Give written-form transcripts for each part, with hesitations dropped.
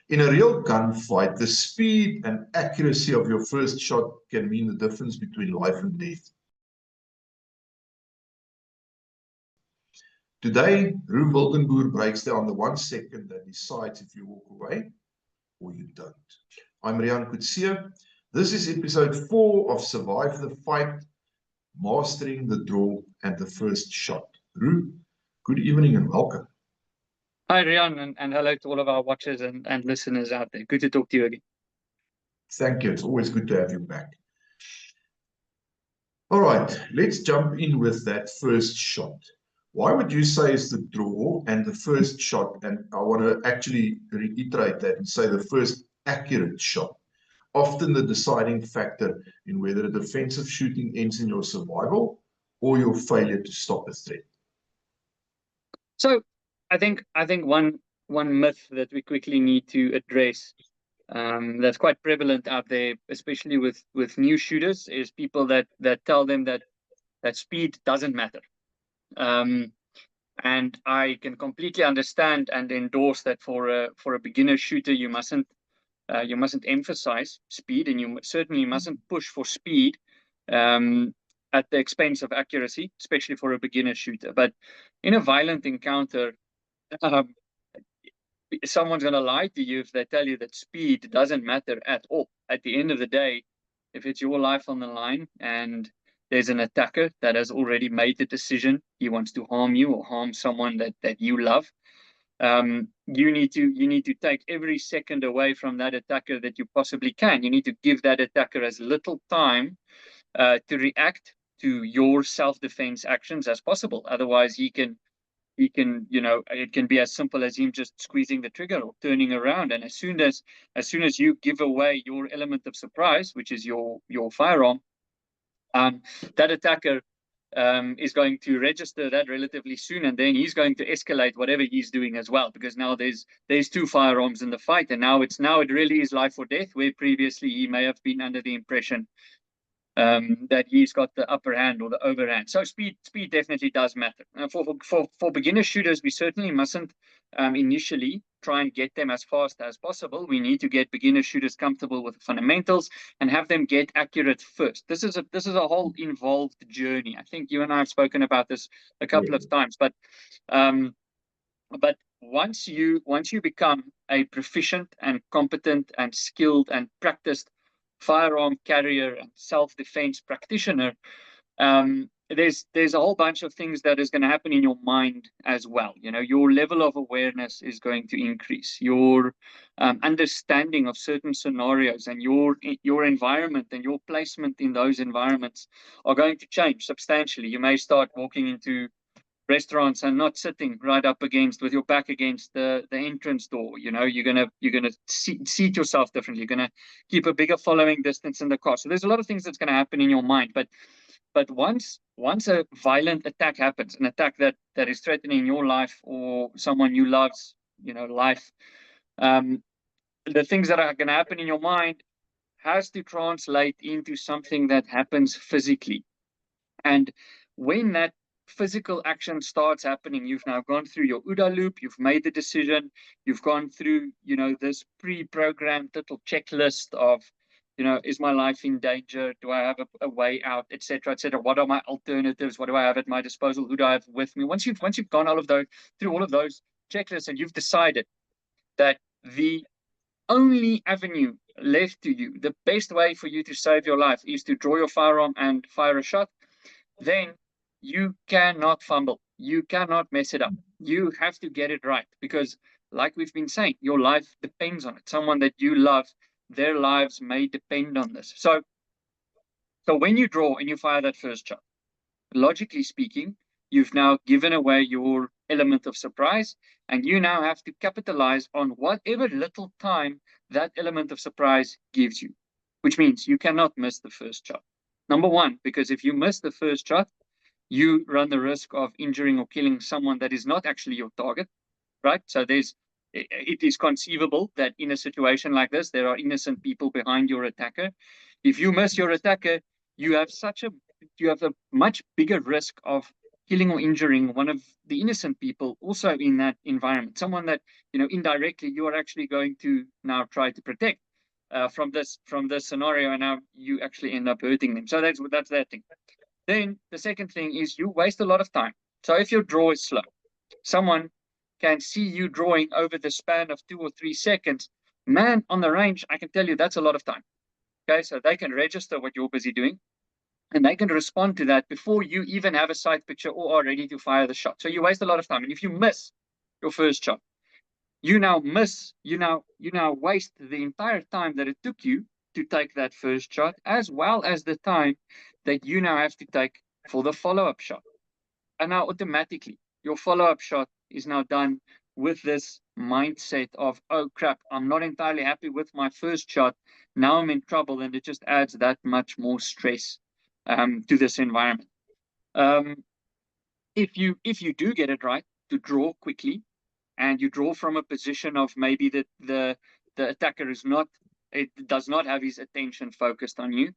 In a real gunfight, the speed and accuracy of your first shot can mean the difference between life and death. Today, Roux Wildenboer breaks down the 1 second that decides if you walk away or you don't. I'm Riaan Coetzee. This is episode 4 of Survive the Fight, Mastering the Draw and the First Shot. Roux, good evening and welcome. Hi, Riaan, and hello to all of our watchers and listeners out there. Good to talk to you again. Thank you. It's always good to have you back. All right, let's jump in with that first shot. Why would you say is the draw and the first shot? And I want to actually reiterate that and say the first accurate shot, often the deciding factor in whether a defensive shooting ends in your survival or your failure to stop a threat. So I think one myth that we quickly need to address that's quite prevalent out there, especially with new shooters, is people that tell them that speed doesn't matter. And I can completely understand and endorse that for a beginner shooter, you mustn't emphasize speed, and you certainly mustn't push for speed at the expense of accuracy, especially for a beginner shooter. But in a violent encounter, someone's going to lie to you if they tell you that speed doesn't matter at all. At the end of the day, if it's your life on the line and there's an attacker that has already made the decision he wants to harm you or harm someone that you love, you need to take every second away from that attacker that you possibly can. You need to give that attacker as little time to react to your self-defense actions as possible. Otherwise, it can be as simple as him just squeezing the trigger or turning around. And as soon as you give away your element of surprise, which is your firearm, that attacker is going to register that relatively soon, and then he's going to escalate whatever he's doing as well, because now there's two firearms in the fight, and now it really is life or death, where previously he may have been under the impression that he's got the upper hand or the overhand. So speed definitely does matter. For beginner shooters, we certainly mustn't initially try and get them as fast as possible. We need to get beginner shooters comfortable with the fundamentals and have them get accurate first. This is a whole involved journey. I think you and I have spoken about this a couple of times, but once you become a proficient and competent and skilled and practiced firearm carrier and self-defense practitioner, there's a whole bunch of things that is going to happen in your mind as well. Your level of awareness is going to increase. Your understanding of certain scenarios and your environment and your placement in those environments are going to change substantially. You may start walking into restaurants and not sitting right up against with your back against the entrance door. You're gonna seat yourself differently. You're gonna keep a bigger following distance in the car. So there's a lot of things that's going to happen in your mind. But once a violent attack happens, an attack that is threatening your life or someone you love's life, the things that are going to happen in your mind has to translate into something that happens physically. And when that physical action starts happening, you've now gone through your OODA loop, you've made the decision, you've gone through this pre-programmed little checklist of is my life in danger, do I have a way out, etc., what are my alternatives, what do I have at my disposal, who do I have with me? Once you've gone through all of those checklists, and you've decided that the only avenue left to you, the best way for you to save your life, is to draw your firearm and fire a shot, then you cannot fumble. You cannot mess it up. You have to get it right, because like we've been saying, your life depends on it. Someone that you love, their lives may depend on this. So when you draw and you fire that first shot, logically speaking, you've now given away your element of surprise, and you now have to capitalize on whatever little time that element of surprise gives you, which means you cannot miss the first shot. Number one, because if you miss the first shot, you run the risk of injuring or killing someone that is not actually your target, right? So it is conceivable that in a situation like this, there are innocent people behind your attacker. If you miss your attacker, you have a much bigger risk of killing or injuring one of the innocent people also in that environment, someone that, you know, indirectly you are actually going to now try to protect from this scenario, and now you actually end up hurting them. So that's that thing. Then the second thing is you waste a lot of time. So if your draw is slow, someone can see you drawing over the span of 2 or 3 seconds. Man, on the range, I can tell you that's a lot of time. Okay, so they can register what you're busy doing, and they can respond to that before you even have a sight picture or are ready to fire the shot. So you waste a lot of time. And if you miss your first shot, you now waste the entire time that it took you to take that first shot, as well as the time that you now have to take for the follow-up shot. And now automatically your follow-up shot is now done with this mindset of, oh crap, I'm not entirely happy with my first shot. Now I'm in trouble, and it just adds that much more stress to this environment. If you do get it right to draw quickly, and you draw from a position of maybe the attacker does not have his attention focused on you,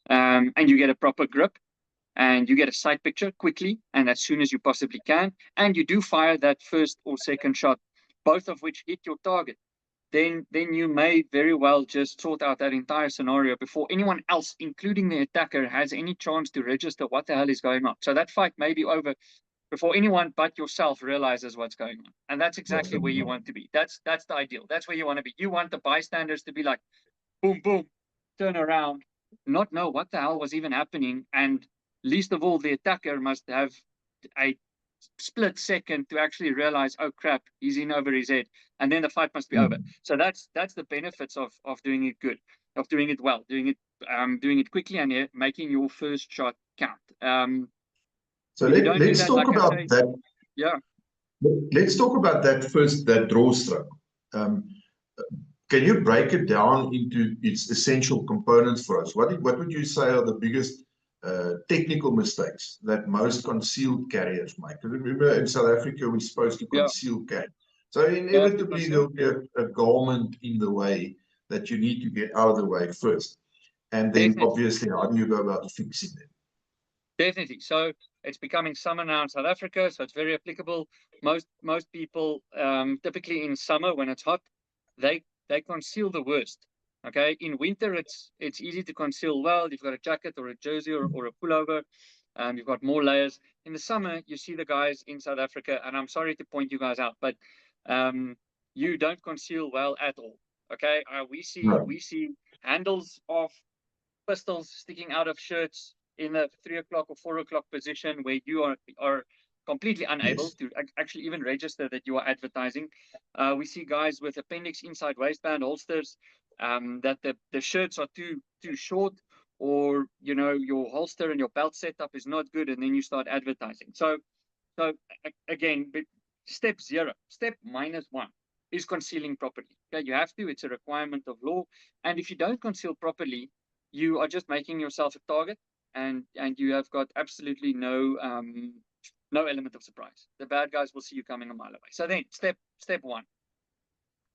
and you get a proper grip, and you get a sight picture quickly and as soon as you possibly can, and you do fire that first or second shot, both of which hit your target, then you may very well just sort out that entire scenario before anyone else, including the attacker, has any chance to register what the hell is going on. So that fight may be over before anyone but yourself realizes what's going on. And that's exactly where you want to be. That's the ideal. That's where you want to be. You want the bystanders to be like, boom, boom, turn around, not know what the hell was even happening, and least of all, the attacker must have a split second to actually realize, oh crap, he's in over his head, and then the fight must be over. So that's the benefits of doing it good, of doing it well, doing it quickly, and making your first shot count. So let's talk about that. Yeah. Let's talk about that draw stroke. Can you break it down into its essential components for us? What would you say are the biggest technical mistakes that most concealed carriers make? Remember, in South Africa, we're supposed to conceal carry. So inevitably, there'll be a garment in the way that you need to get out of the way first. And then, obviously, how do you go about fixing them? Definitely. So it's becoming summer now in South Africa, so it's very applicable. Most people, typically in summer when it's hot, they conceal the worst. Okay, in winter it's easy to conceal well. You've got a jacket or a jersey or a pullover. You've got more layers. In the summer, you see the guys in South Africa, and I'm sorry to point you guys out, but you don't conceal well at all. Okay, we see handles of pistols sticking out of shirts in the 3 o'clock or 4 o'clock position, where you are completely unable to actually even register that you are advertising. We see guys with appendix inside waistband holsters, that the shirts are too short, or your holster and your belt setup is not good, and then you start advertising. So again, step -1 is concealing properly. Okay, you have to. It's a requirement of law. And if you don't conceal properly, you are just making yourself a target, and you have got absolutely no element of surprise. The bad guys will see you coming a mile away. So then step 1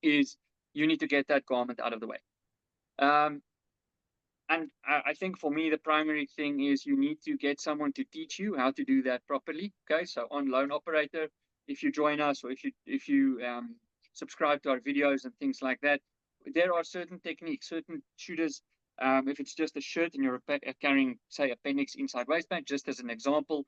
is you need to get that garment out of the way. And I think for me, the primary thing is you need to get someone to teach you how to do that properly. Okay, so on Lone Operator, if you join us, or if you subscribe to our videos and things like that, there are certain techniques, certain shooters. If it's just a shirt and you're carrying, say, appendix inside waistband, just as an example,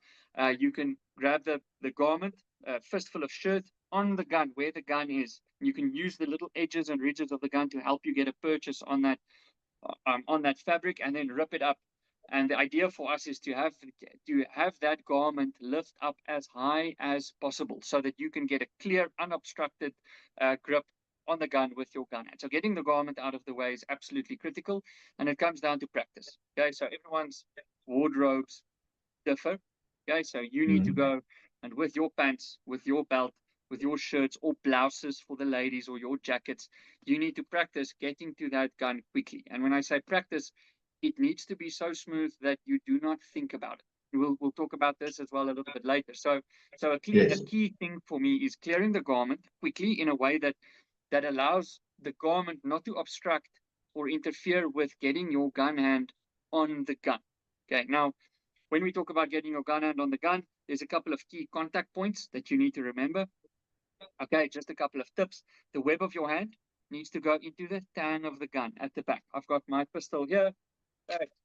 you can grab the garment, fistful of shirt on the gun, where the gun is. You can use the little edges and ridges of the gun to help you get a purchase on that fabric, and then rip it up. And the idea for us is to have that garment lift up as high as possible, so that you can get a clear, unobstructed grip on the gun with your gun hand. So getting the garment out of the way is absolutely critical, and it comes down to practice. Okay, so everyone's wardrobes differ. Okay, so you need to go, and with your pants, with your belt, with your shirts or blouses for the ladies, or your jackets, you need to practice getting to that gun quickly. And when I say practice, it needs to be so smooth that you do not think about it. We'll talk about this as well a little bit later. So a key thing for me is clearing the garment quickly in a way that allows the garment not to obstruct or interfere with getting your gun hand on the gun. Okay, now when we talk about getting your gun hand on the gun, there's a couple of key contact points that you need to remember. Okay, just a couple of tips. The web of your hand needs to go into the tang of the gun at the back. I've got my pistol here,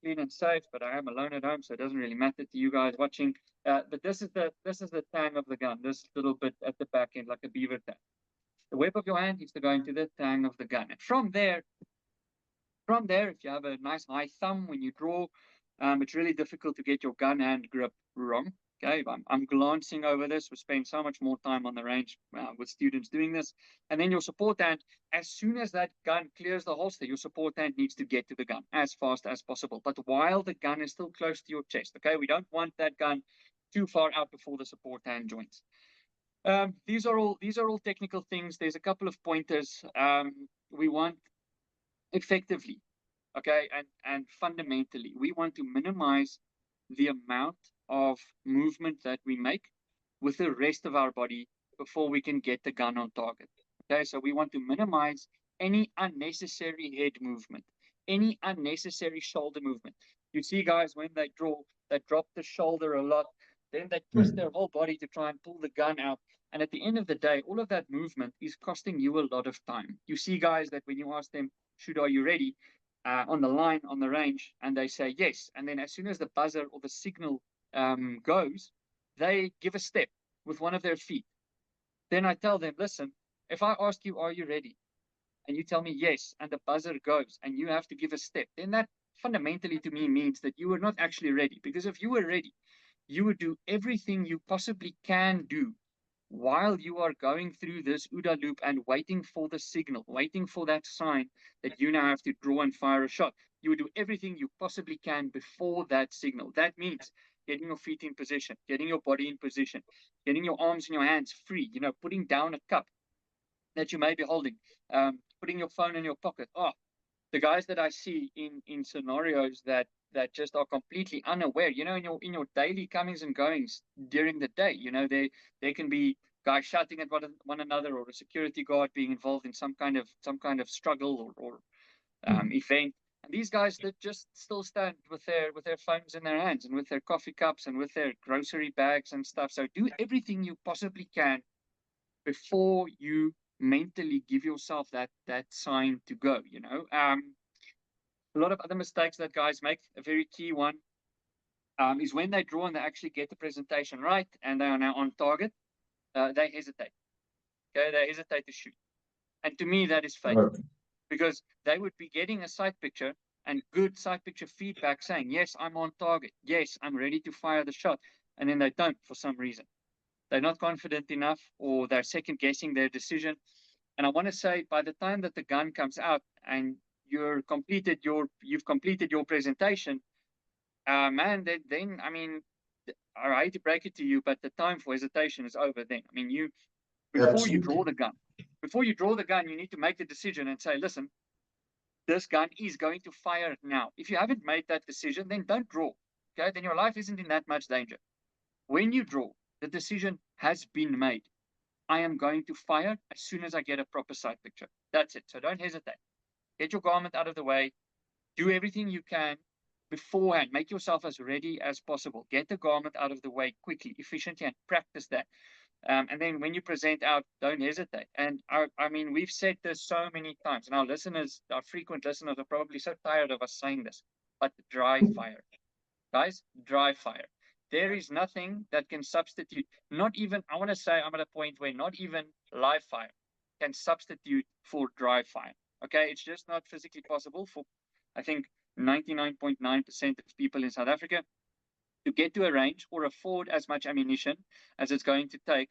clean and safe, but I am alone at home, so it doesn't really matter to you guys watching. But this is the tang of the gun, this little bit at the back end, like a beaver tang. The web of your hand needs to go into the tang of the gun. And from there, if you have a nice high thumb when you draw, it's really difficult to get your gun hand grip wrong. Okay, I'm glancing over this. We spend so much more time on the range with students doing this. And then your support hand, as soon as that gun clears the holster, your support hand needs to get to the gun as fast as possible. But while the gun is still close to your chest, okay, we don't want that gun too far out before the support hand joins. These are all technical things. There's a couple of pointers. We want effectively, okay, and fundamentally, we want to minimize the amount of movement that we make with the rest of our body before we can get the gun on target. Okay, so we want to minimize any unnecessary head movement, any unnecessary shoulder movement. You see guys, when they draw, they drop the shoulder a lot, then they twist their whole body to try and pull the gun out. And at the end of the day, all of that movement is costing you a lot of time. You see guys that when you ask them, shoot, are you ready? On the line, on the range, and they say yes. And then as soon as the buzzer or the signal goes, they give a step with one of their feet. Then I tell them, listen, if I ask you, are you ready? And you tell me yes, and the buzzer goes, and you have to give a step, then that fundamentally to me means that you were not actually ready. Because if you were ready, you would do everything you possibly can do while you are going through this OODA loop and waiting for the signal, waiting for that sign that you now have to draw and fire a shot. You would do everything you possibly can before that signal. That means getting your feet in position, getting your body in position, getting your arms and your hands free, putting down a cup that you may be holding, putting your phone in your pocket. The guys that I see in scenarios that just are completely unaware, in your daily comings and goings during the day, there can be guys shouting at one another, or a security guard being involved in some kind of struggle or event. And these guys that just still stand with their phones in their hands and with their coffee cups and with their grocery bags and stuff. So do everything you possibly can before you mentally give yourself that sign to go. A lot of other mistakes that guys make, a very key one, is when they draw and they actually get the presentation right and they are now on target, they hesitate. Okay, they hesitate to shoot. And to me, that is fatal, because they would be getting a sight picture and good sight picture feedback saying, yes, I'm on target. Yes, I'm ready to fire the shot. And then they don't for some reason. They're not confident enough, or they're second guessing their decision. And I want to say, by the time that the gun comes out and you've completed your presentation, man, then I mean, I hate to break it to you, but the time for hesitation is over then. I mean, before you draw the gun, you need to make the decision and say, listen, this gun is going to fire now. If you haven't made that decision, then don't draw. Okay, then your life isn't in that much danger. When you draw, the decision has been made. I am going to fire as soon as I get a proper sight picture. That's it. So don't hesitate. Get your garment out of the way. Do everything you can beforehand. Make yourself as ready as possible. Get the garment out of the way quickly, efficiently, and practice that. And then when you present out, don't hesitate. And I mean, we've said this so many times, and our frequent listeners are probably so tired of us saying this, but dry fire. Guys, dry fire. There is nothing that can substitute, not even, I want to say I'm at a point where not even live fire can substitute for dry fire. Okay, it's just not physically possible for, I think, 99.9% of people in South Africa to get to a range or afford as much ammunition as it's going to take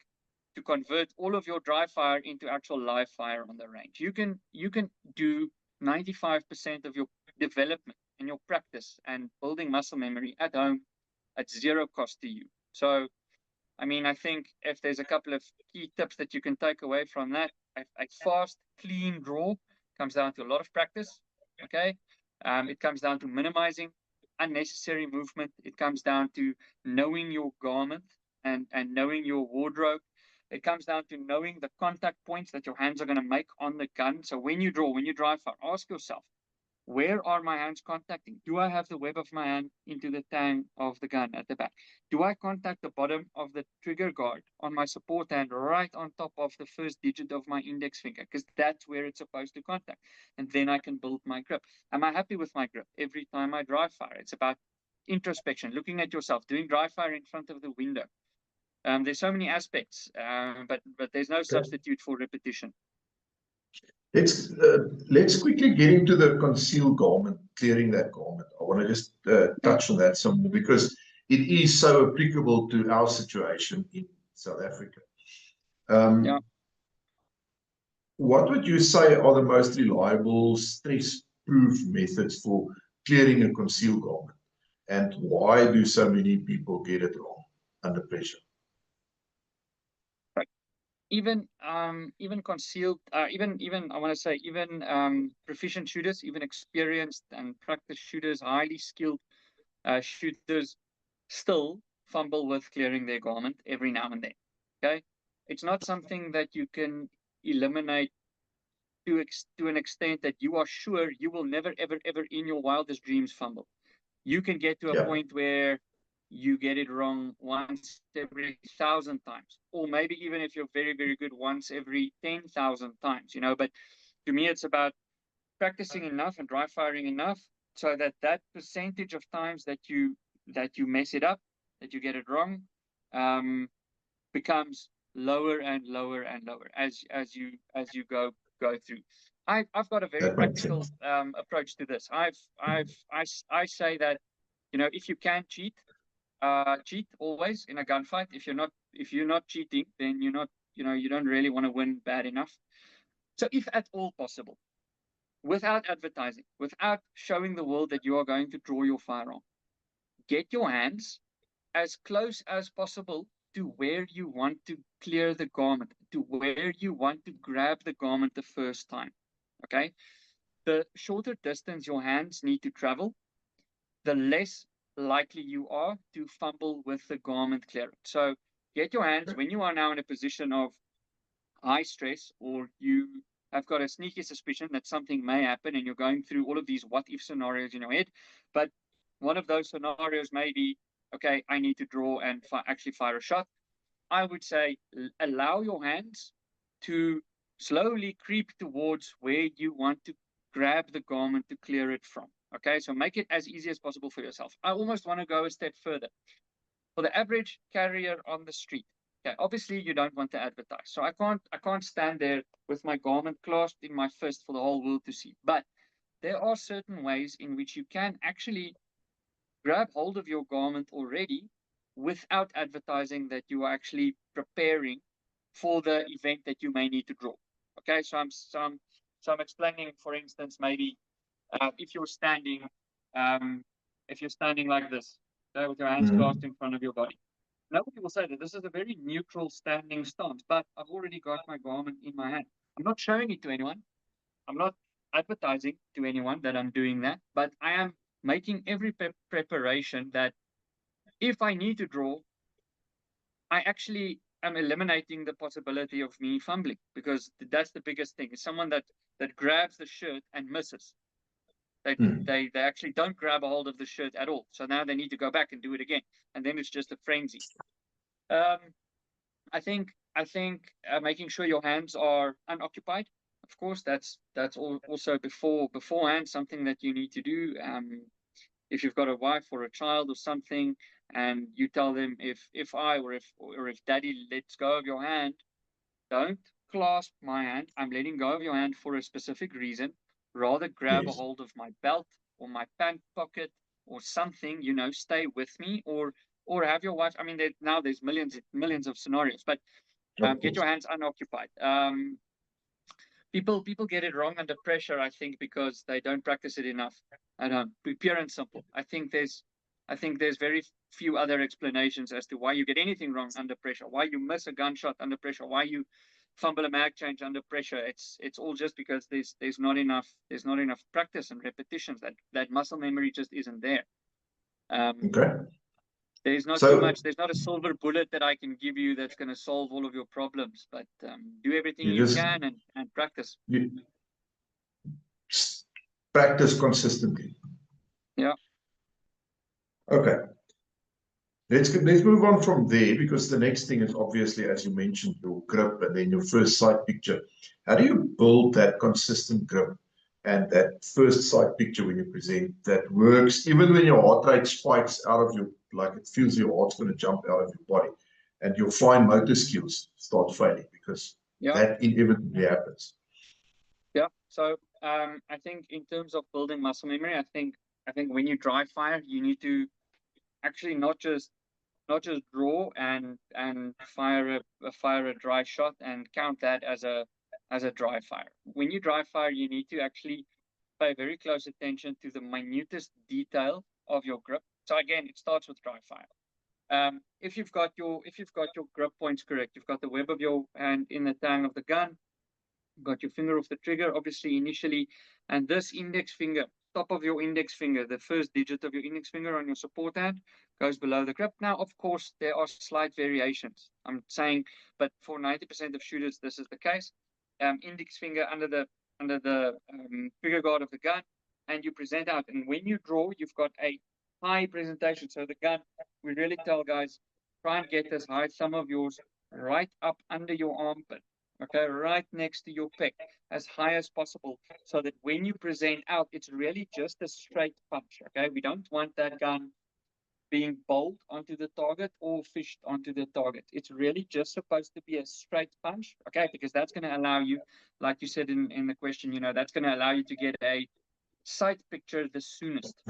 to convert all of your dry fire into actual live fire on the range. You can do 95% of your development and your practice and building muscle memory at home at zero cost to you. So, I mean, I think if there's a couple of key tips that you can take away from that, a fast, clean draw comes down to a lot of practice. Okay, it comes down to minimizing unnecessary movement. It comes down to knowing your garment and knowing your wardrobe. It comes down to knowing the contact points that your hands are going to make on the gun. So when you draw, when you dry fire, ask yourself, Where are my hands contacting? Do I have the web of my hand into the tang of the gun at the back? Do I contact the bottom of the trigger guard on my support hand right on top of the first digit of my index finger? Because that's where it's supposed to contact. And then I can build my grip. Am I happy with my grip every time I dry fire? It's about introspection, looking at yourself, doing dry fire in front of the window. There's so many aspects, but there's no substitute for repetition. Let's quickly get into the concealed garment, clearing that garment. I want to just touch on that some more because it is so applicable to our situation in South Africa. Yeah. What would you say are the most reliable stress-proof methods for clearing a concealed garment? And why do so many people get it wrong under pressure? Even concealed, even I want to say even proficient shooters, even experienced and practiced shooters, highly skilled shooters, still fumble with clearing their garment every now and then. Okay, it's not something that you can eliminate to an extent that you are sure you will never ever in your wildest dreams fumble. You can get to a point where you get it wrong once every 1,000 times, or maybe even if you're very, very good, once every 10,000 times, you know. But to me, it's about practicing enough and dry firing enough so that that percentage of times that you mess it up, that you get it wrong, becomes lower and lower and lower as you go through. I've got a very practical approach to this. I say that, you know, if you can cheat, cheat always in a gunfight. If you're not cheating, then you're not, you know, you don't really want to win bad enough. So if at all possible, without advertising, without showing the world that you are going to draw your firearm, get your hands as close as possible to where you want to clear the garment, to where you want to grab the garment the first time. Okay? The shorter distance your hands need to travel, the less likely you are to fumble with the garment clearance. So get your hands, when you are now in a position of high stress, or you have got a sneaky suspicion that something may happen and you're going through all of these what if scenarios in your head, but one of those scenarios may be, okay, I need to draw and actually fire a shot. I would say allow your hands to slowly creep towards where you want to grab the garment to clear it from. Okay, so make it as easy as possible for yourself. I almost want to go a step further. For the average carrier on the street, okay, obviously you don't want to advertise. So I can't stand there with my garment clasped in my fist for the whole world to see. But there are certain ways in which you can actually grab hold of your garment already without advertising that you are actually preparing for the event that you may need to draw. Okay, so I'm explaining, for instance, maybe if you're standing like this, with your hands clasped in front of your body. Nobody will say that this is a very neutral standing stance, but I've already got my garment in my hand. I'm not showing it to anyone. I'm not advertising to anyone that I'm doing that, but I am making every preparation that if I need to draw, I actually am eliminating the possibility of me fumbling, because that's the biggest thing. Is someone that grabs the shirt and misses. They actually don't grab a hold of the shirt at all. So now they need to go back and do it again, and then it's just a frenzy. I think making sure your hands are unoccupied. Of course, that's also beforehand something that you need to do. If you've got a wife or a child or something, and you tell them, if I or if daddy lets go of your hand, don't clasp my hand. I'm letting go of your hand for a specific reason. Rather grab a hold of my belt or my pant pocket or something, you know, stay with me, or have your wife. I mean, there's millions of scenarios, but get your hands unoccupied. People get it wrong under pressure, I think, because they don't practice it enough. I don't. Pure and simple. I think there's very few other explanations as to why you get anything wrong under pressure, why you miss a gunshot under pressure, why you fumble a mag change under pressure. It's all just because there's not enough practice and repetitions. That muscle memory just isn't there. Okay. There's not too much. There's not a silver bullet that I can give you that's going to solve all of your problems. But do everything you can and practice. Practice consistently. Yeah. Okay. Let's move on from there, because the next thing is obviously, as you mentioned, your grip and then your first sight picture. How do you build that consistent grip and that first sight picture when you present that works, even when your heart rate spikes out of your, like it feels your heart's going to jump out of your body, and your fine motor skills start failing, because that inevitably happens. Yeah. So I think in terms of building muscle memory, I think when you dry fire, you need to actually not just draw and fire a dry shot and count that as a dry fire. When you dry fire, you need to actually pay very close attention to the minutest detail of your grip. So again, it starts with dry fire. If you've got your grip points correct, you've got the web of your hand in the tang of the gun, you've got your finger off the trigger, obviously initially, and this index finger, top of your index finger, the first digit of your index finger on your support hand goes below the grip. Now, of course, there are slight variations. I'm saying, but for 90% of shooters, this is the case. Index finger under the trigger guard of the gun, and you present out. And when you draw, you've got a high presentation. So the gun, we really tell guys, try and get as high, some of yours right up under your armpit. Okay, right next to your pec, as high as possible, so that when you present out, it's really just a straight punch. Okay, we don't want that gun being bowled onto the target or fished onto the target. It's really just supposed to be a straight punch. Okay, because that's going to allow you, like you said in the question, that's going to allow you to get a sight picture the soonest.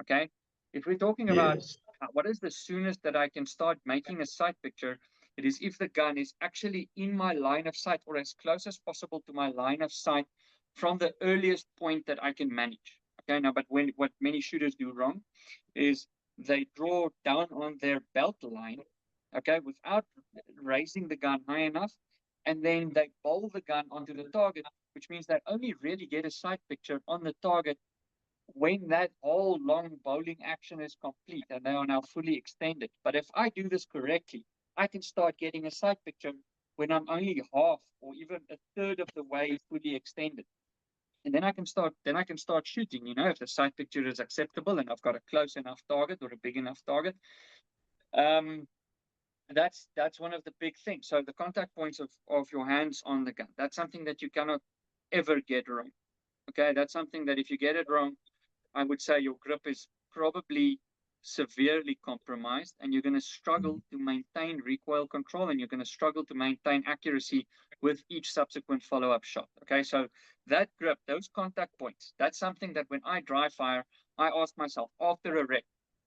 Okay, if we're talking about what is the soonest that I can start making a sight picture, it is if the gun is actually in my line of sight, or as close as possible to my line of sight from the earliest point that I can manage. Okay, now, but what many shooters do wrong is they draw down on their belt line, okay, without raising the gun high enough, and then they bowl the gun onto the target, which means they only really get a sight picture on the target when that whole long bowling action is complete and they are now fully extended. But if I do this correctly, I can start getting a sight picture when I'm only half or even a third of the way fully extended. And then I can start shooting, if the sight picture is acceptable and I've got a close enough target or a big enough target. That's one of the big things. So the contact points of your hands on the gun, that's something that you cannot ever get wrong. Okay, that's something that if you get it wrong, I would say your grip is probably severely compromised, and you're going to struggle to maintain recoil control, and you're going to struggle to maintain accuracy with each subsequent follow-up shot. Okay, so that grip, those contact points, that's something that when I dry fire, I ask myself after a rep,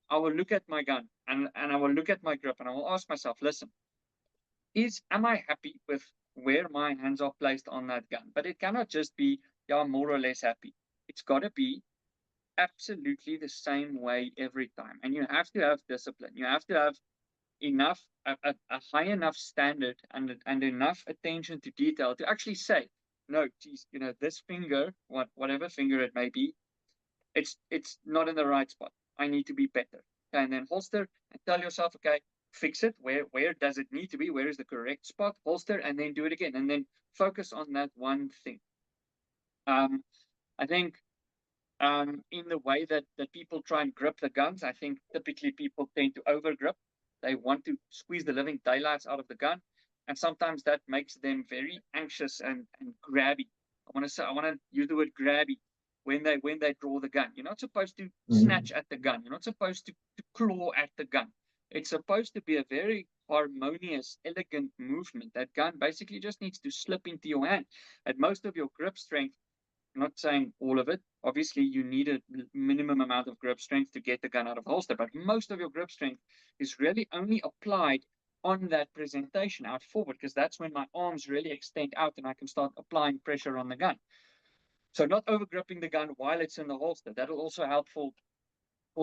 I will look at my gun and I will look at my grip and I will ask myself, listen, am I happy with where my hands are placed on that gun? But it cannot just be, yeah, more or less happy. It's got to be absolutely the same way every time. And you have to have discipline. You have to have enough, a high enough standard and enough attention to detail to actually say, no, geez, this finger, whatever finger it may be, it's not in the right spot. I need to be better. Okay, and then holster and tell yourself, okay, fix it. Where does it need to be? Where is the correct spot? Holster and then do it again. And then focus on that one thing. I think in the way that people try and grip the guns, I think typically people tend to over grip. They want to squeeze the living daylights out of the gun. And sometimes that makes them very anxious and grabby. I want to use the word grabby when they draw the gun. You're not supposed to snatch at the gun. You're not supposed to claw at the gun. It's supposed to be a very harmonious, elegant movement. That gun basically just needs to slip into your hand. At most of your grip strength, I'm not saying all of it. Obviously, you need a minimum amount of grip strength to get the gun out of holster, but most of your grip strength is really only applied on that presentation out forward, because that's when my arms really extend out and I can start applying pressure on the gun. So not over gripping the gun while it's in the holster. That'll also help for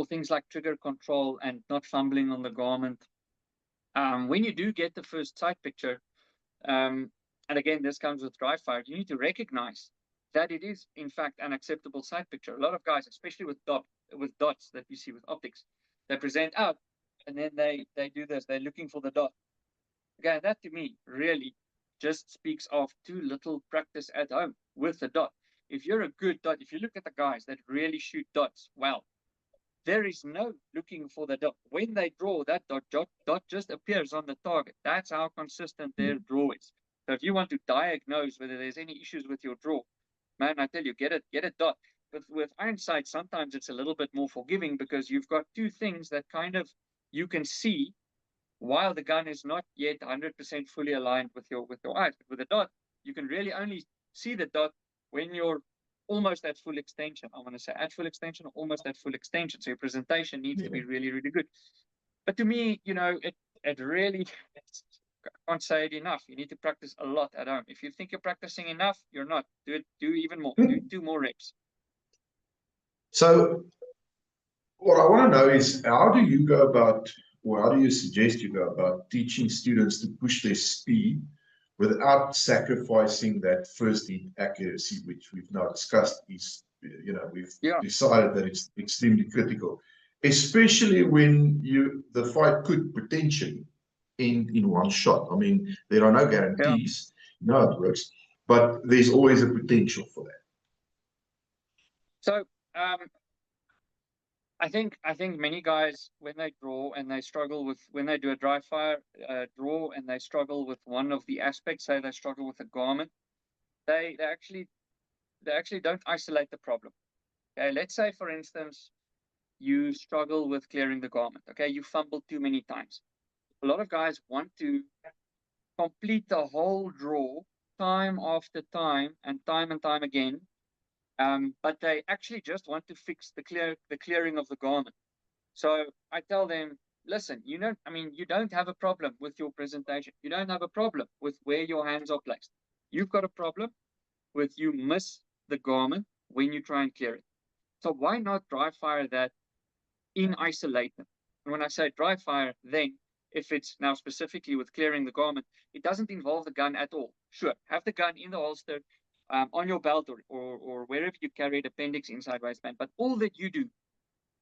things like trigger control and not fumbling on the garment. When you do get the first sight picture, and again, this comes with dry fire, you need to recognize that it is, in fact, an acceptable sight picture. A lot of guys, especially with dots that you see with optics, they present out and then they do this. They're looking for the dot. Okay, that to me really just speaks of too little practice at home with the dot. if you're a good dot, if you look at the guys that really shoot dots, well, there is no looking for the dot. When they draw, that dot just appears on the target. That's how consistent their draw is. So if you want to diagnose whether there's any issues with your draw, man, I tell you, get a dot. But with iron sights, sometimes it's a little bit more forgiving because you've got two things that kind of you can see while the gun is not yet 100% fully aligned with your eyes. But with a dot, you can really only see the dot when you're almost at full extension. I want to say at full extension or almost at full extension. So your presentation needs to be really, really good. But to me, it really, I can't say it enough. You need to practice a lot at home. If you think you're practicing enough, you're not. Do even more. Do 2 more reps. So what I want to know is, how do you go about, or how do you suggest you go about teaching students to push their speed without sacrificing that first hit accuracy, which we've now discussed is, we've decided that it's extremely critical, especially when the fight could potentially end in one shot. I mean, there are no guarantees, you know how it works, but there's always a potential for that. So, I think many guys, when they draw and they struggle with, when they do a dry fire draw and they struggle with one of the aspects, say they struggle with a garment, they actually don't isolate the problem. Okay, let's say for instance you struggle with clearing the garment. Okay, you fumbled too many times. A lot of guys want to complete the whole draw time after time and time again. But they actually just want to fix the clearing of the garment. So I tell them, listen, you don't have a problem with your presentation. You don't have a problem with where your hands are placed. You've got a problem with you miss the garment when you try and clear it. So why not dry fire that in isolation? And when I say dry fire, then if it's now specifically with clearing the garment, it doesn't involve the gun at all. Sure, have the gun in the holster, on your belt or wherever you carry it, appendix, inside waistband. But all that you do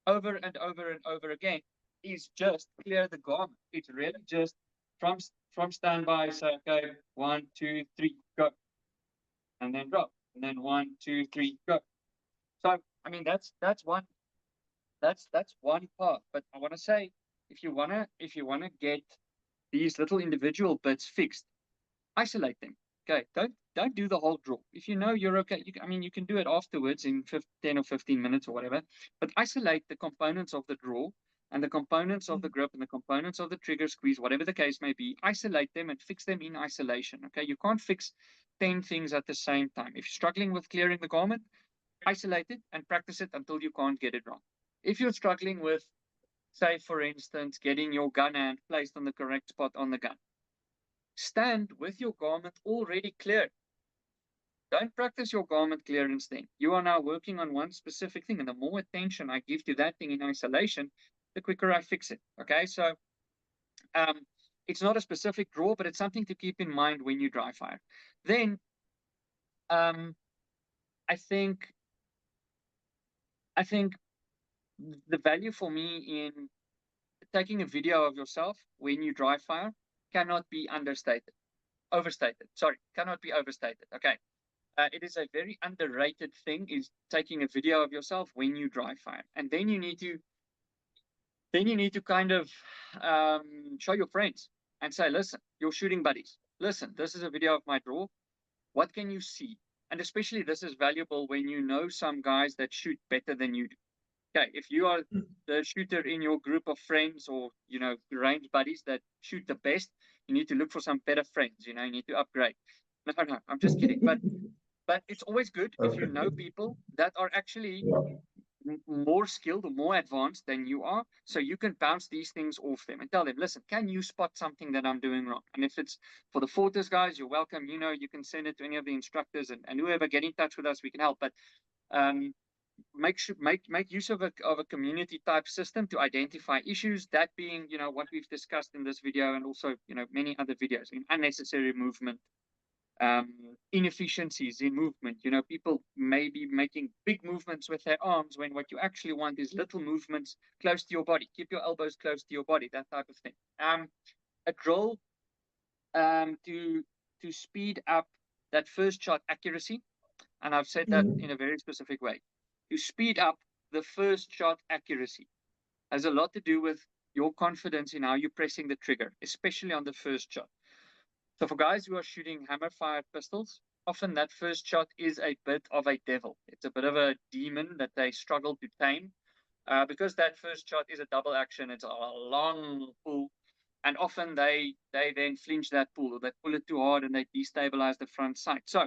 over and over and over again is just clear the garment. It's really just from standby, say, okay, 1, 2, 3, go. And then drop. And then 1, 2, 3, go. So I mean that's one part. But I want to say, if you wanna get these little individual bits fixed, isolate them. Okay, don't do the whole draw. If you know you're okay, you can do it afterwards in 10 or 15 minutes or whatever, but isolate the components of the draw and the components of the grip and the components of the trigger squeeze, whatever the case may be. Isolate them and fix them in isolation. Okay, you can't fix 10 things at the same time. If you're struggling with clearing the garment, isolate it and practice it until you can't get it wrong. If you're struggling with, say, for instance, getting your gun hand placed on the correct spot on the gun, stand with your garment already cleared. Don't practice your garment clearance then. You are now working on one specific thing, and the more attention I give to that thing in isolation, the quicker I fix it. Okay, so it's not a specific draw, but it's something to keep in mind when you dry fire. Then I think the value for me in taking a video of yourself when you dry fire cannot be cannot be overstated. Okay, it is a very underrated thing, is taking a video of yourself when you dry fire, and then you need to kind of show your friends and say, listen, your shooting buddies, listen, this is a video of my draw. What can you see? And especially this is valuable when you know some guys that shoot better than you do. Okay, if you are the shooter in your group of friends or, range buddies that shoot the best, you need to look for some better friends, you need to upgrade. No, I'm just kidding. But it's always good if you know people that are actually more skilled or more advanced than you are, so you can bounce these things off them and tell them, listen, can you spot something that I'm doing wrong? And if it's for the Fortis guys, you're welcome. You can send it to any of the instructors and whoever, get in touch with us, we can help. But make use of a community type system to identify issues, that being what we've discussed in this video, and also many other videos. Unnecessary movement, inefficiencies in movement. People may be making big movements with their arms when what you actually want is little movements close to your body. Keep your elbows close to your body, that type of thing. A drill to speed up that first shot accuracy. and I've said that in a very specific way, to speed up the first shot accuracy has a lot to do with your confidence in how you're pressing the trigger, especially on the first shot. So for guys who are shooting hammer-fired pistols, often that first shot is a bit of a devil. It's a bit of a demon that they struggle to tame. Because that first shot is a double action, it's a long pull, and often they then flinch that pull, or they pull it too hard and they destabilize the front sight. So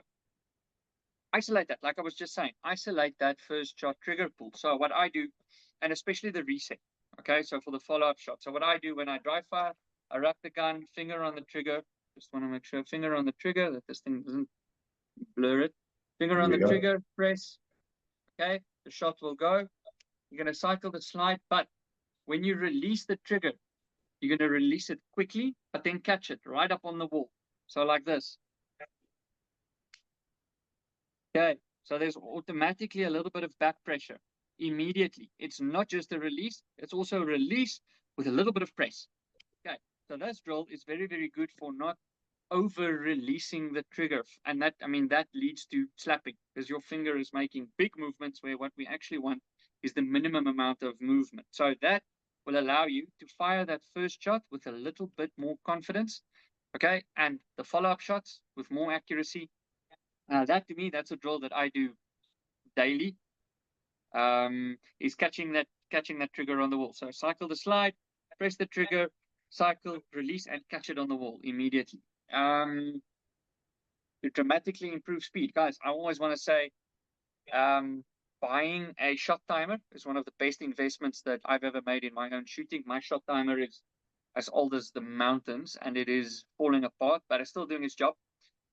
isolate that, like I was just saying, isolate that first shot trigger pull. So what I do, and especially the reset, okay, so for the follow-up shot. So what I do when I dry fire, I wrap the gun, finger on the trigger, just want to make sure, finger on the trigger, that this thing doesn't blur it. Finger on the trigger, press, okay, the shot will go. You're going to cycle the slide, but when you release the trigger, you're going to release it quickly, but then catch it right up on the wall. So like this. Okay, so there's automatically a little bit of back pressure immediately. It's not just a release, it's also a release with a little bit of press. Okay, so this drill is very, very good for not over-releasing the trigger. And that, I mean, that leads to slapping, because your finger is making big movements where what we actually want is the minimum amount of movement. So that will allow you to fire that first shot with a little bit more confidence, okay? And the follow-up shots with more accuracy. That, to me, that's a drill that I do daily, is catching that trigger on the wall. So cycle the slide, press the trigger, cycle, release, and catch it on the wall immediately. To dramatically improve speed. Guys, I always want to say, buying a shot timer is one of the best investments that I've ever made in my own shooting. My shot timer is as old as the mountains, and it is falling apart, but it's still doing its job.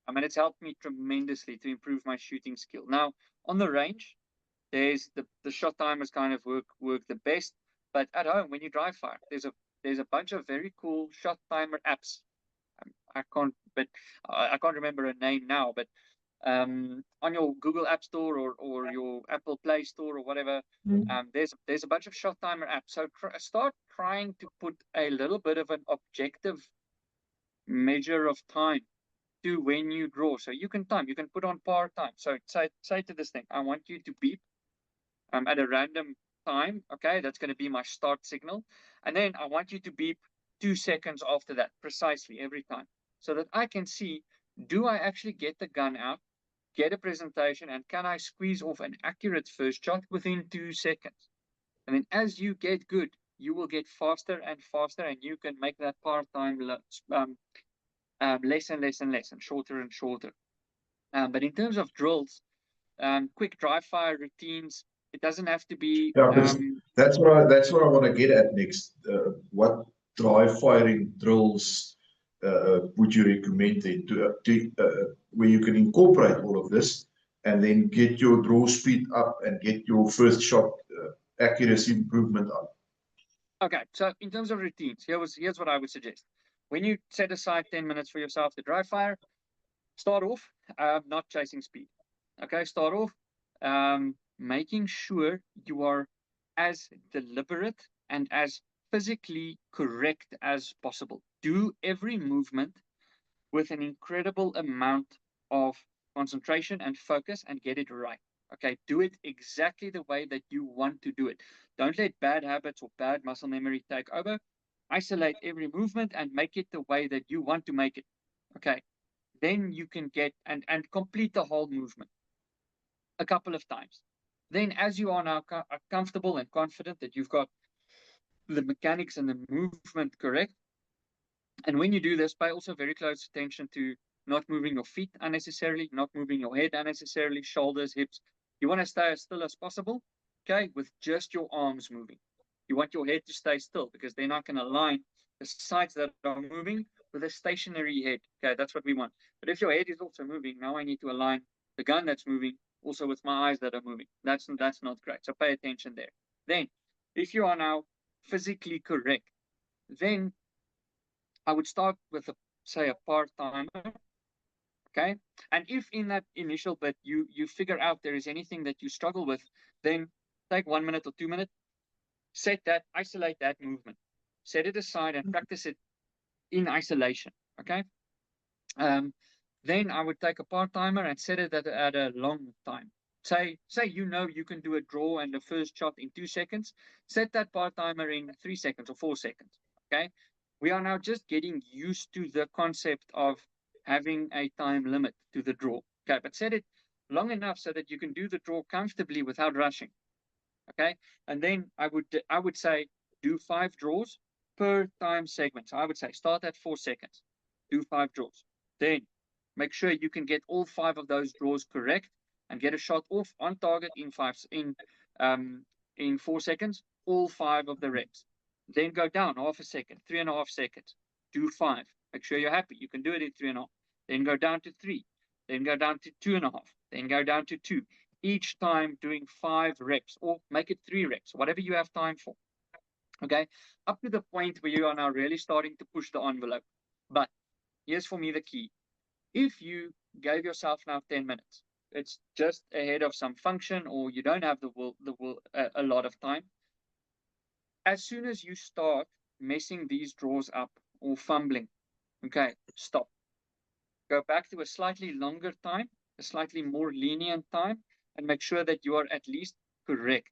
I mean, it's helped me tremendously to improve my shooting skill. Now, on the range, there's the shot timers kind of work the best, but at home, when you dry fire, there's a bunch of very cool shot timer apps. I can't remember a name now, but on your Google App Store or your Apple Play Store or whatever, there's a bunch of shot timer apps. So start trying to put a little bit of an objective measure of time to when you draw. So you can put on par time. So say to this thing, I want you to beep at a random time. Okay, that's going to be my start signal. And then I want you to beep 2 seconds after that, precisely every time, so that I can see, do I actually get the gun out, get a presentation, and can I squeeze off an accurate first shot within 2 seconds? And then as you get good, you will get faster and faster, and you can make that part time less and less and less, and shorter and shorter. But in terms of drills, quick dry fire routines, it doesn't have to be. That's what I want to get at next. What dry firing drills would you recommend then where you can incorporate all of this and then get your draw speed up and get your first shot accuracy improvement up? Okay, so in terms of routines, here's what I would suggest. When you set aside 10 minutes for yourself to dry fire, start off not chasing speed. Okay, start off making sure you are as deliberate and as physically correct as possible. Do every movement with an incredible amount of concentration and focus and get it right. Okay, do it exactly the way that you want to do it. Don't let bad habits or bad muscle memory take over. Isolate every movement and make it the way that you want to make it. Okay, then you can get and complete the whole movement a couple of times. Then as you are now comfortable and confident that you've got the mechanics and the movement correct, and when you do this, pay also very close attention to not moving your feet unnecessarily, not moving your head unnecessarily, shoulders, hips. You want to stay as still as possible, okay, with just your arms moving. You want your head to stay still because they're not going to align the sides that are moving with a stationary head. Okay, that's what we want. But if your head is also moving, now I need to align the gun that's moving also with my eyes that are moving. That's not great. So pay attention there. Then, if you are now physically correct, then I would start with say a part-timer. Okay, and if in that initial bit you figure out there is anything that you struggle with, then take 1 minute or 2 minutes, isolate that movement, set it aside and practice it in isolation. Okay, Then I would take a part timer and set it at a long time. Say you know you can do a draw and the first shot in 2 seconds. Set that part timer in 3 seconds or 4 seconds. Okay. We are now just getting used to the concept of having a time limit to the draw. Okay, but set it long enough so that you can do the draw comfortably without rushing. Okay, and then I would say do 5 draws per time segment. So I would say start at 4 seconds, do 5 draws. Then make sure you can get all 5 of those draws correct and get a shot off on target in 4 seconds, all 5 of the reps. Then go down half a second, 3.5 seconds, do 5. Make sure you're happy. You can do it in 3.5. Then go down to 3. Then go down to 2.5. Then go down to 2. Each time doing 5 reps, or make it 3 reps, whatever you have time for. Okay, up to the point where you are now really starting to push the envelope. But here's for me the key. If you gave yourself now 10 minutes, it's just ahead of some function, or you don't have a lot of time. As soon as you start messing these draws up or fumbling, okay, stop. Go back to a slightly longer time, a slightly more lenient time, and make sure that you are at least correct.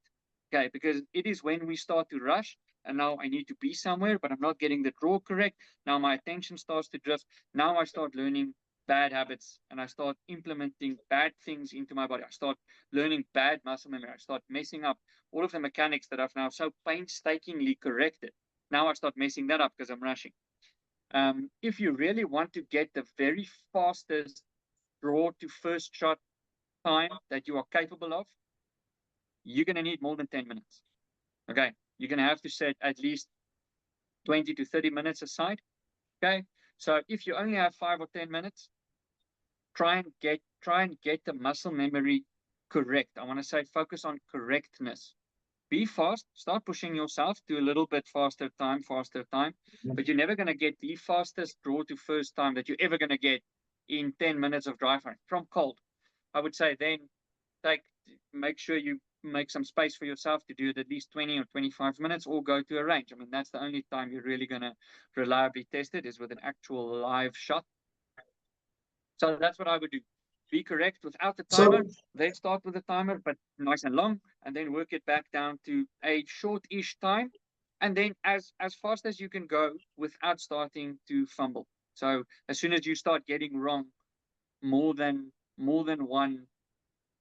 Okay, because it is when we start to rush, and now I need to be somewhere, but I'm not getting the draw correct. Now my attention starts to drift. Now I start learning bad habits, and I start implementing bad things into my body. I start learning bad muscle memory. I start messing up all of the mechanics that I've now so painstakingly corrected. Now I start messing that up because I'm rushing. If you really want to get the very fastest draw to first shot time that you are capable of, you're going to need more than 10 minutes. Okay, you're going to have to set at least 20 to 30 minutes aside. Okay, so if you only have 5 or 10 minutes, try and get the muscle memory correct. I want to say focus on correctness. Be fast, start pushing yourself to a little bit faster time, but you're never going to get the fastest draw to first time that you're ever going to get in 10 minutes of dry firing from cold. I would say then make sure you make some space for yourself to do it at least 20 or 25 minutes, or go to a range. I mean, that's the only time you're really going to reliably test it, is with an actual live shot. So that's what I would do. Be correct without the timer, then start with the timer, but nice and long, and then work it back down to a short-ish time, and then as fast as you can go without starting to fumble. So as soon as you start getting wrong more than one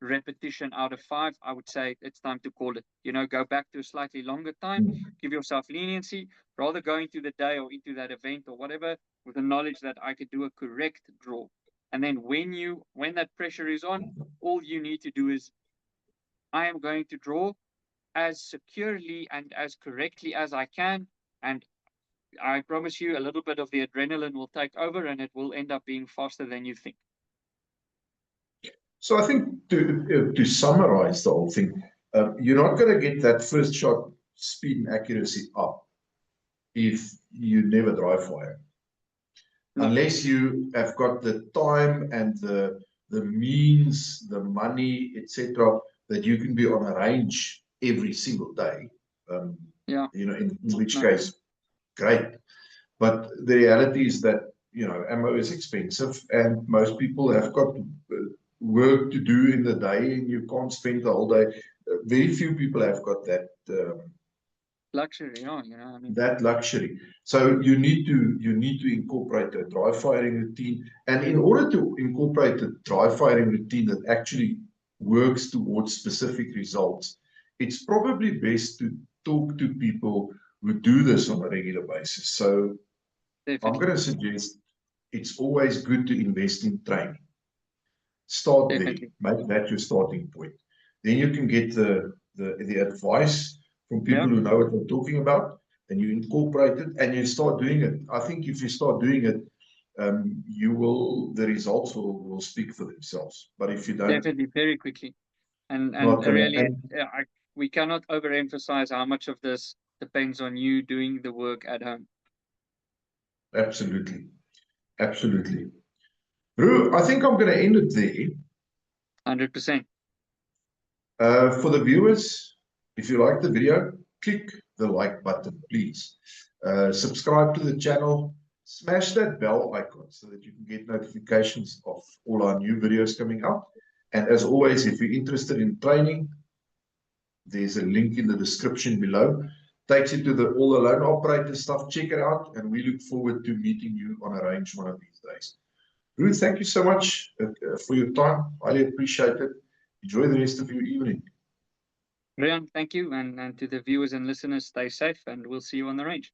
repetition out of 5, I would say it's time to call it. Go back to a slightly longer time, give yourself leniency, rather go into the day or into that event or whatever with the knowledge that I could do a correct draw. And then when that pressure is on, all you need to do is, I am going to draw as securely and as correctly as I can. And I promise you, a little bit of the adrenaline will take over, and it will end up being faster than you think. So I think to summarize the whole thing, you're not going to get that first shot speed and accuracy up if you never dry fire. No. Unless you have got the time and the means, the money, etc., that you can be on a range every single day. In which case, great. But the reality is that ammo is expensive, and most people have got work to do in the day, and you can't spend the whole day. Very few people have got that luxury, that luxury. So you need to incorporate a dry firing routine, and in order to incorporate a dry firing routine that actually works towards specific results, it's probably best to talk to people who do this on a regular basis. So definitely. I'm going to suggest it's always good to invest in training. Start definitely. There, make that your starting point. Then you can get the advice from people who know what they're talking about, and you incorporate it and you start doing it. I think if you start doing it, the results will speak for themselves. But if you don't, definitely very quickly, and really, we cannot overemphasize how much of this depends on you doing the work at home. Absolutely, absolutely. Roux, I think I'm going to end it there. 100%. For the viewers, if you like the video, click the like button, please. Subscribe to the channel, smash that bell icon so that you can get notifications of all our new videos coming out. And as always, if you're interested in training, there's a link in the description below. Takes you to all the loan operator stuff. Check it out, and we look forward to meeting you on a range one of these days. Ruth, thank you so much for your time. Highly appreciate it. Enjoy the rest of your evening. Riaan, thank you. And to the viewers and listeners, stay safe, and we'll see you on the range.